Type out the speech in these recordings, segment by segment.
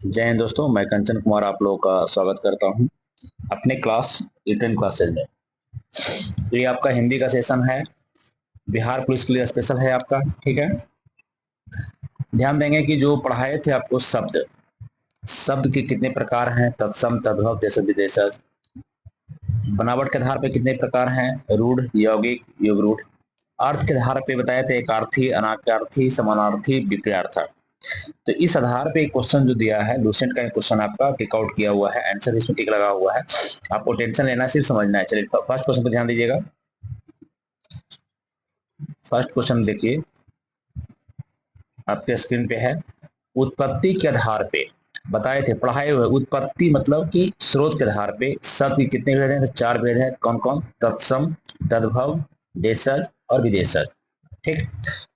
जय हिंद दोस्तों, मैं कंचन कुमार आप लोगों का स्वागत करता हूं अपने क्लास रिटर्न क्लासेज में। तो ये आपका हिंदी का सेशन है, बिहार पुलिस के लिए स्पेशल है आपका। ठीक है, ध्यान देंगे कि जो पढ़ाए थे आपको शब्द शब्द के कितने प्रकार हैं, तत्सम, तद्भव, देशज, विदेशज। बनावट के आधार पर कितने प्रकार हैं, रूढ़, यौगिक, युग रूढ़। अर्थ के आधार पर बताए थे, एक अर्थी, अनार्थी, समानार्थी, विपर्यार्थक। तो इस आधार पे एक क्वेश्चन जो दिया है, लूसेंट का एक क्वेश्चन आपका टिक आउट किया हुआ है, आंसर इसमें टिक लगा हुआ है। आपको टेंशन लेना, सिर्फ समझना है। चलिए फर्स्ट क्वेश्चन पर ध्यान दीजिएगा। फर्स्ट क्वेश्चन देखिए, आपके स्क्रीन पे है। उत्पत्ति के आधार पे बताए थे, पढ़ाए हुए। उत्पत्ति मतलब कि स्रोत के आधार पे शब्द के कितने भेद हैं? तो 4 भेद हैं। कौन कौन? तत्सम, तद्भव, देशज और विदेशज। ठीक।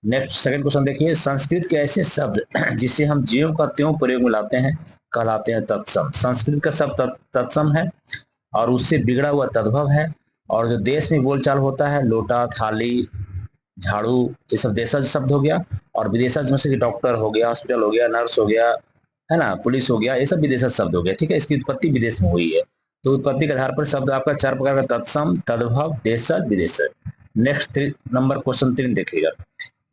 नेक्स्ट सेकंड क्वेश्चन देखिए, संस्कृत के ऐसे शब्द जिसे हम ज्यों का त्यों प्रयोग में लाते हैं कहलाते हैं तत्सम। संस्कृत का शब्द तत्सम है और उससे बिगड़ा हुआ तद्भव है। और जो देश में बोलचाल होता है, लोटा, थाली, झाड़ू, ये सब देशज शब्द हो गया। और विदेशज में से डॉक्टर हो गया, हॉस्पिटल हो गया, नर्स हो गया, है ना, पुलिस हो गया, ये सब विदेशज शब्द हो गया। ठीक है, इसकी उत्पत्ति विदेश में हुई है। तो उत्पत्ति के आधार पर शब्द आपका 4 प्रकार का, तत्सम, तद्भव, देशज, विदेशज। नेक्स्ट नंबर क्वेश्चन 3 देखिएगा।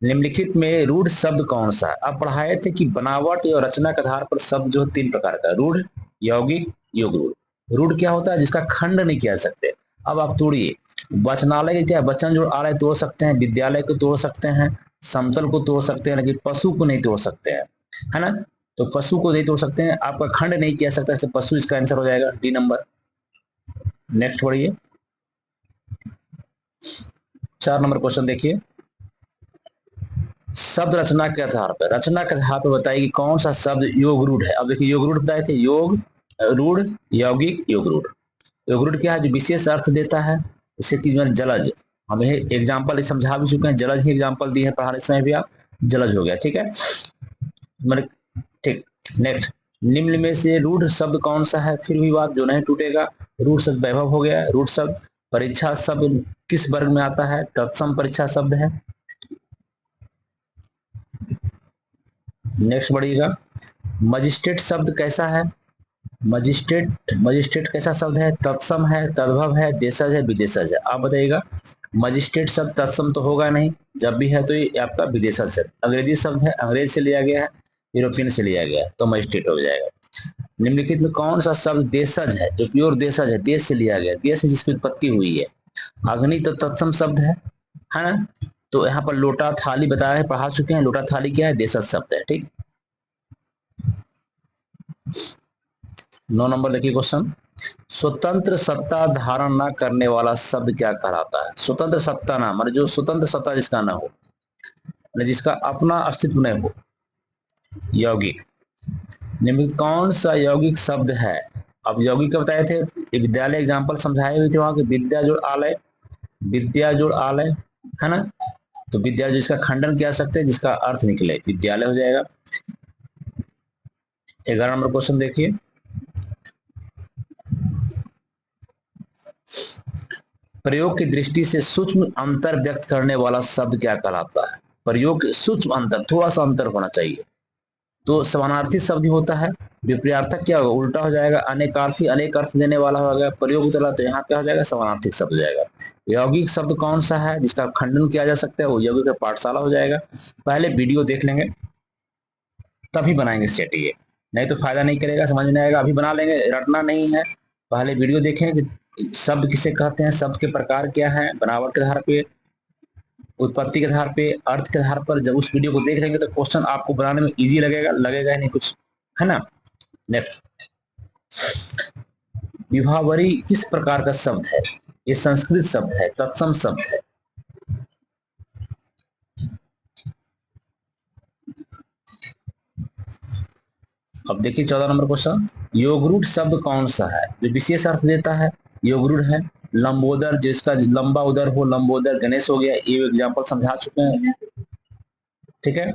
निम्नलिखित में रूढ़ शब्द कौन सा है? अब पढ़ाए थे कि बनावट और रचना के आधार पर शब्द जो 3 प्रकार का, रूढ़, यौगिक, युग रूढ़। रूढ़ क्या होता है? जिसका खंड नहीं किया सकते। अब आप तोड़िए। वचनालय के क्या, वचन जो आलय तोड़ सकते हैं, विद्यालय को तोड़ सकते हैं, समतल को तोड़ सकते हैं, लेकिन पशु को नहीं तोड़ सकते हैं, है ना। तो पशु को नहीं तोड़ सकते हैं, आपका खंड नहीं किया सकता, तो पशु इसका आंसर हो जाएगा, डी नंबर। नेक्स्ट बढ़िए, 4 नंबर क्वेश्चन देखिए। शब्द रचना के आधार पर, रचना के आधार पर बताइए कि कौन सा शब्द योग रूढ़ है। अब देखिए, योग रूढ़ बताए थे, योग रूढ़, यौगिक, योग रूढ़। योग रूढ़ क्या है? जो विशेष अर्थ देता है, जैसे कि जलज, हमें एग्जाम्पल समझा भी चुके हैं, जलज ही एग्जाम्पल दी है पढ़ाने समय भी, आप जलज हो गया। ठीक है, मतलब ठीक। नेक्स्ट, निम्न में से रूढ़ शब्द कौन सा है? फिर भी बात जो नहीं टूटेगा। रूढ़ शब्द वैभव हो गया। रूढ़ शब्द परीक्षा शब्द किस वर्ग में आता है? तत्सम परीक्षा शब्द है। नेक्स्ट बढ़िएगा, मजिस्ट्रेट शब्द कैसा है? मजिस्ट्रेट, मजिस्ट्रेट कैसा शब्द है? तत्सम है, तद्भव है, देशज है, विदेशज है। आप बताइएगा। मजिस्ट्रेट शब्द तत्सम तो होगा नहीं, जब भी है तो ये आपका विदेशज है। अंग्रेजी शब्द है, अंग्रेज से लिया गया है, यूरोपियन से लिया गया है, तो मजिस्ट्रेट हो जाएगा। निम्नलिखित में कौन सा शब्द देशज है, जो प्योर देशज है, देश से लिया गया, देश में जिसकी उत्पत्ति हुई है? अग्नि तो तत्सम शब्द है ना। तो यहाँ पर लोटा, थाली बताया है, पढ़ा चुके हैं। लोटा, थाली क्या है? देशज शब्द है। ठीक। 9 नंबर देखिए क्वेश्चन। स्वतंत्र सत्ता धारण न करने वाला शब्द क्या कहलाता है? स्वतंत्र सत्ता ना, मतलब जो स्वतंत्र सत्ता जिसका ना हो, जिसका अपना अस्तित्व नहीं हो, यौगिक। निम्नलिखित कौन सा यौगिक शब्द है? अब यौगिक का बताए थे, विद्यालय एग्जाम्पल समझाए हुए थे वहां के, विद्या जोड़ आलय, विद्या जोड़ आलय, है ना। तो विद्या जिसका खंडन किया सकते हैं, जिसका अर्थ निकले, विद्यालय हो जाएगा। 11 नंबर क्वेश्चन देखिए। प्रयोग की दृष्टि से सूक्ष्म अंतर व्यक्त करने वाला शब्द क्या कहलाता है? प्रयोग सूक्ष्म अंतर, थोड़ा सा अंतर होना चाहिए। तो समानार्थी शब्द होता है। विपर्यार्थक क्या होगा? उल्टा हो जाएगा। अनेकार्थी, अनेक अर्थ देने वाला हो गया। प्रयोग चला तो यहाँ क्या हो जाएगा? समानार्थिक शब्द हो जाएगा। यौगिक शब्द कौन सा है जिसका खंडन किया जा सकता है? वो यौगिक पाठशाला हो जाएगा। पहले वीडियो देख लेंगे, तभी बनाएंगे सेट। ये नहीं तो फायदा नहीं करेगा, समझ में आएगा। अभी बना लेंगे, रटना नहीं है। पहले वीडियो देखें कि शब्द किसे कहते हैं, शब्द के प्रकार क्या है, बनावट के आधार पे, उत्पत्ति के आधार पे, अर्थ के आधार पर। जब उस वीडियो को देख लेंगे तो क्वेश्चन आपको बनाने में इजी लगेगा, लगेगा नहीं कुछ, है ना। नेक्स्ट, विभावरी किस प्रकार का शब्द है? ये संस्कृत शब्द है, तत्सम शब्द है। अब देखिए 14 नंबर क्वेश्चन। योगरूढ़ शब्द कौन सा है जो विशेष अर्थ देता है? योगरूढ़ है। लंबोदर, जिसका लंबा उदर हो, लंबोदर। गणेश हो गया, ये एग्जाम्पल समझा चुके हैं। ठीक है,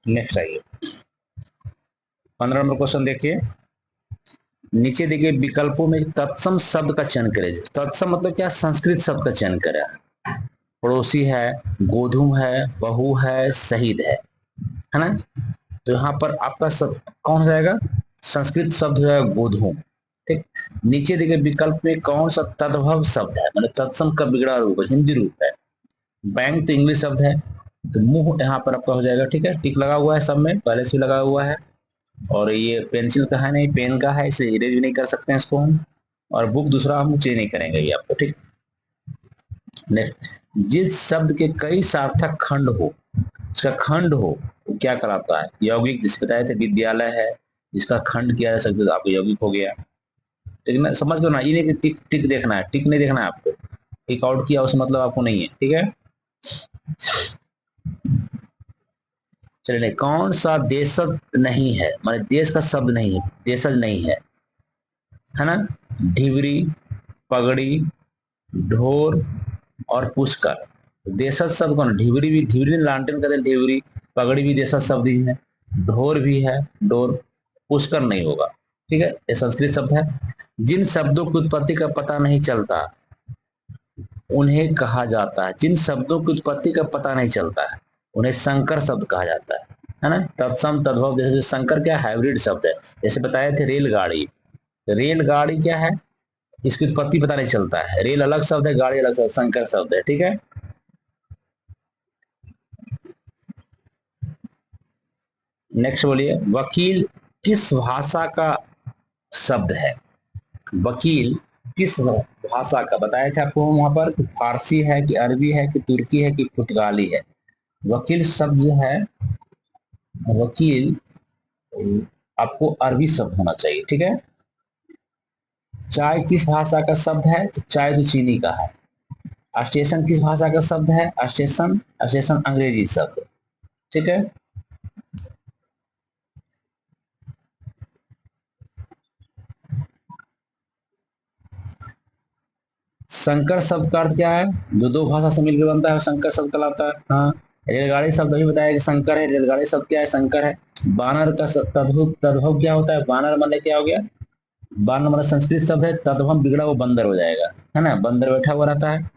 नेक्स्ट आइए 15 नंबर क्वेश्चन देखिए। नीचे देखिए विकल्पों में तत्सम शब्द का चयन करें। तत्सम मतलब क्या, संस्कृत शब्द का चयन करें। पड़ोसी है, गोधूम है, बहू है, शहीद है ना। तो यहाँ पर आपका कौन हो जाएगा, संस्कृत शब्द हो जाएगा गोधूम। ठीक, नीचे देखिए विकल्प में कौन सा तद्भव शब्द है, मतलब तत्सम का बिगड़ा रूप है, हिंदी रूप है। बैंक तो इंग्लिश शब्द है, तो मुंह यहाँ पर आपका हो जाएगा। ठीक है, टिक लगा हुआ है, सब में पहले से लगा हुआ है। और ये पेंसिल का है नहीं, पेन का है, इसलिए इरेज भी नहीं कर सकते हैं इसको हम। और बुक दूसरा हम चेंज नहीं करेंगे ये आपको। ठीक, नेक्स्ट, जिस शब्द के कई सार्थक खंड हो, इसका खंड हो तो क्या कराता है, यौगिक। जिसके बताए थे विद्यालय है, इसका खंड किया जा सकता है तो आपको यौगिक हो गया। ठीक है, समझ लो ना, ये नहीं टिक टिक देखना है, टिक नहीं देखना है आपको, टिक आउट किया उसका मतलब आपको नहीं है। ठीक है, चलिए कौन सा देशज नहीं है, माने देश का शब्द नहीं है, देशज नहीं है ना। ढिबरी, पगड़ी, ढोर और पुष्कर। देशज शब्द कौन, ढिबरी भी, ढिबरी लालटेन कहते हैं ढिबरी, पगड़ी भी देशज शब्द ही है, ढोर भी है डोर, पुष्कर नहीं होगा। ठीक है, ये संस्कृत शब्द है। जिन शब्दों की उत्पत्ति का पता नहीं चलता उन्हें कहा जाता है, जिन शब्दों की उत्पत्ति का पता नहीं चलता है उन्हें संकर शब्द कहा जाता है ना। तत्सम तद्भव, जैसे संकर क्या, हाइब्रिड शब्द है। जैसे बताए थे रेलगाड़ी, रेलगाड़ी क्या है, इसकी उत्पत्ति पता नहीं चलता है, रेल अलग शब्द है, गाड़ी अलग शब्द, संकर शब्द है। ठीक है, नेक्स्ट बोलिए, वकील किस भाषा का शब्द है। वकील किस भाषा का, बताया था आपको वहां पर कि फारसी है कि अरबी है कि तुर्की है कि पुर्तगाली है। वकील शब्द जो है, वकील आपको अरबी शब्द होना चाहिए। ठीक है, चाय किस भाषा का शब्द है, तो चाय तो चीनी का है। स्टेशन किस भाषा का शब्द है, स्टेशन, स्टेशन अंग्रेजी शब्द। ठीक है, संकर शब्द का अर्थ क्या है, जो दो भाषा से मिलकर बनता है संकर शब्द कहलाता है। हाँ, रेलगाड़ी शब्द भी बताया कि संकर है, रेलगाड़ी शब्द क्या है, संकर है। बानर का तद्भव, तद्भव क्या होता है, बानर मतलब क्या हो गया, बानर मतलब संस्कृत शब्द है, तद्भव बिगड़ा वो बंदर हो जाएगा, है ना, बंदर बैठा हुआ रहता है।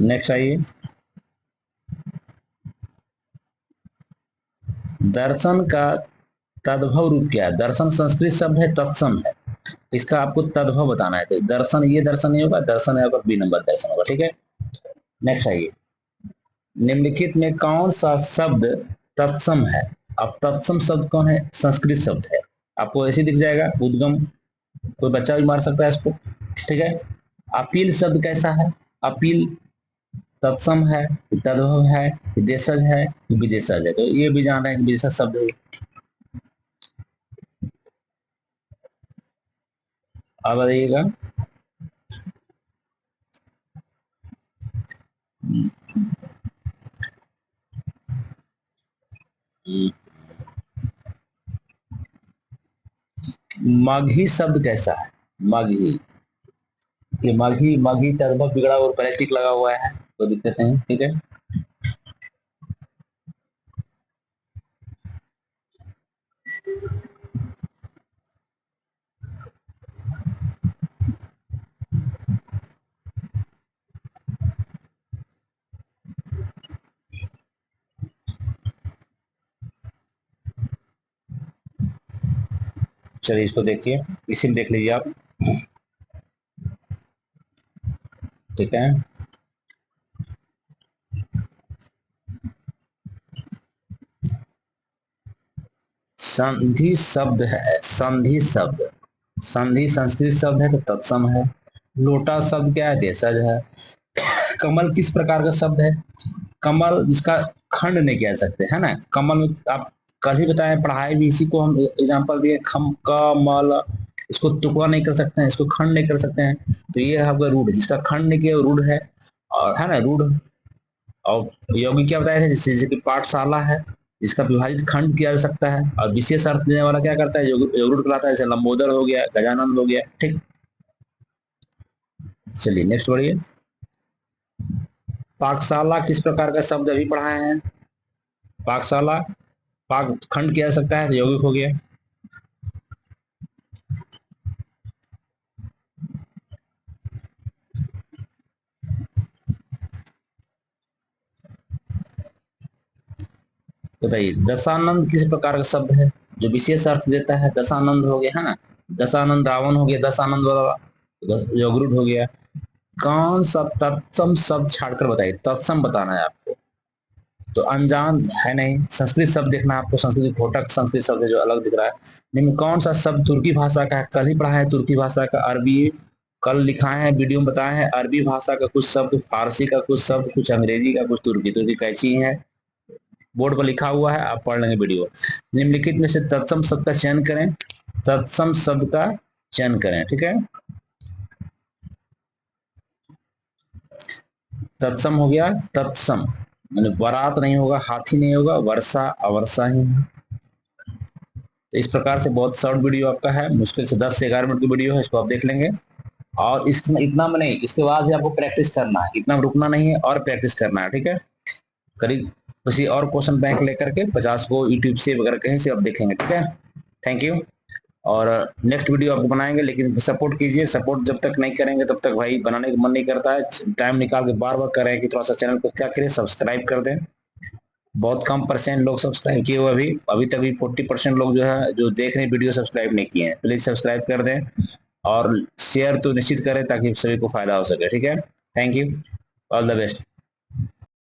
नेक्स्ट आइए, दर्शन का तद्भव रूप क्या है। दर्शन संस्कृत शब्द है, तत्सम है, इसका आपको तद्भव बताना है। तो दर्शन, ये दर्शन नहीं होगा, दर्शन है बी नंबर दर्शन होगा। ठीक है, नेक्स्ट आइए, निम्नलिखित में कौन सा शब्द तत्सम है। अब तत्सम शब्द कौन है, संस्कृत शब्द है। आपको ऐसे दिख जाएगा, उद्गम, कोई बच्चा भी मार सकता है इसको। ठीक है, अपील शब्द कैसा है, अपील तत्सम है, तद्भव है, देशज है, विदेशज है। तो ये भी जान रहे हैं कि विदेशज शब्द है। अब बताइएगा, माघी शब्द कैसा है, माघी, ये माघी, माघी तद्भव बिगड़ा और पहले टिक लगा हुआ है, कोई दिक्कत नहीं। ठीक है, चलिए इसको देखिए, इसी में देख लीजिए आप। ठीक है, संधि शब्द है, संधि शब्द, संधि संस्कृत शब्द है तो तत्सम है। लोटा शब्द क्या है, देशज है। कमल किस प्रकार का शब्द है, कमल जिसका खंड नहीं कह सकते, है ना। कमल आप कल ही बताए, पढ़ाई भी इसी को हम एग्जांपल दिए, खम कमल, इसको टुकड़ा नहीं कर सकते हैं, इसको खंड नहीं कर सकते हैं। तो ये है आपका रूढ़, जिसका खंड नहीं किया रूढ़ है, और है ना रूढ़। और यौगिक क्या बताया था, जैसे कि पाठशाला है, इसका विभाजित खंड किया जा सकता है। और विशेष अर्थ देने वाला क्या करता है, यौगिक कहलाता है, जैसे लंबोदर हो गया, गजानंद हो गया। ठीक, चलिए नेक्स्ट बढ़िए, पाकशाला किस प्रकार का शब्द अभी पढ़ाए हैं? पाकशाला, पाक खंड किया जा सकता है तो यौगिक हो गया। बताइए दशानंद किस प्रकार का शब्द है जो विशेष अर्थ देता है? दशानंद हो गया है ना, दशानंद रावण हो गया, दशानंद वाला योगरूढ़ हो गया। कौन सा तत्सम शब्द छाड़कर बताइए, तत्सम बताना है आपको। तो अनजान है नहीं, संस्कृत शब्द देखना है आपको, संस्कृत घोटक संस्कृत शब्द है जो अलग दिख रहा है। निम्न कौन सा शब्द तुर्की भाषा का है? कल ही पढ़ा है तुर्की भाषा का, अरबी कल लिखाए हैं, वीडियो में बताए हैं। अरबी भाषा का कुछ शब्द, फारसी का कुछ शब्द, कुछ अंग्रेजी का, कुछ तुर्की। तुर्की कैची है, बोर्ड पर लिखा हुआ है, आप पढ़ लेंगे वीडियो। निम्नलिखित में से तत्सम शब्द का चयन करें, तत्सम शब्द का चयन करें, ठीक है। तत्सम हो गया, तत्सम मैंने बारात नहीं होगा, हाथी नहीं होगा, वर्षा अवर्षा ही है। तो इस प्रकार से बहुत शॉर्ट वीडियो आपका है, मुश्किल से 10 से 11 मिनट की वीडियो है, इसको आप देख लेंगे। और इतना में नहीं, इसके बाद भी आपको प्रैक्टिस करना है, इतना रुकना नहीं है और प्रैक्टिस करना है, ठीक है। करीब किसी और क्वेश्चन बैंक लेकर के 50 को यूट्यूब से वगैरह कहीं से आप देखेंगे, ठीक है। Thank you. और नेक्स्ट वीडियो आपको बनाएंगे, लेकिन सपोर्ट कीजिए, सपोर्ट जब तक नहीं करेंगे तब तक भाई बनाने का मन नहीं करता है। टाइम निकाल के बार बार करें कि थोड़ा सा चैनल को क्या करें, सब्सक्राइब कर दें। बहुत कम % लोग सब्सक्राइब किए हुए, अभी तक भी 40% लोग जो है जो देख रहे हैं वीडियो सब्सक्राइब नहीं किए हैं। प्लीज सब्सक्राइब कर दें और शेयर तो निश्चित करें ताकि सभी को फायदा हो सके, ठीक है। Thank you, all the best.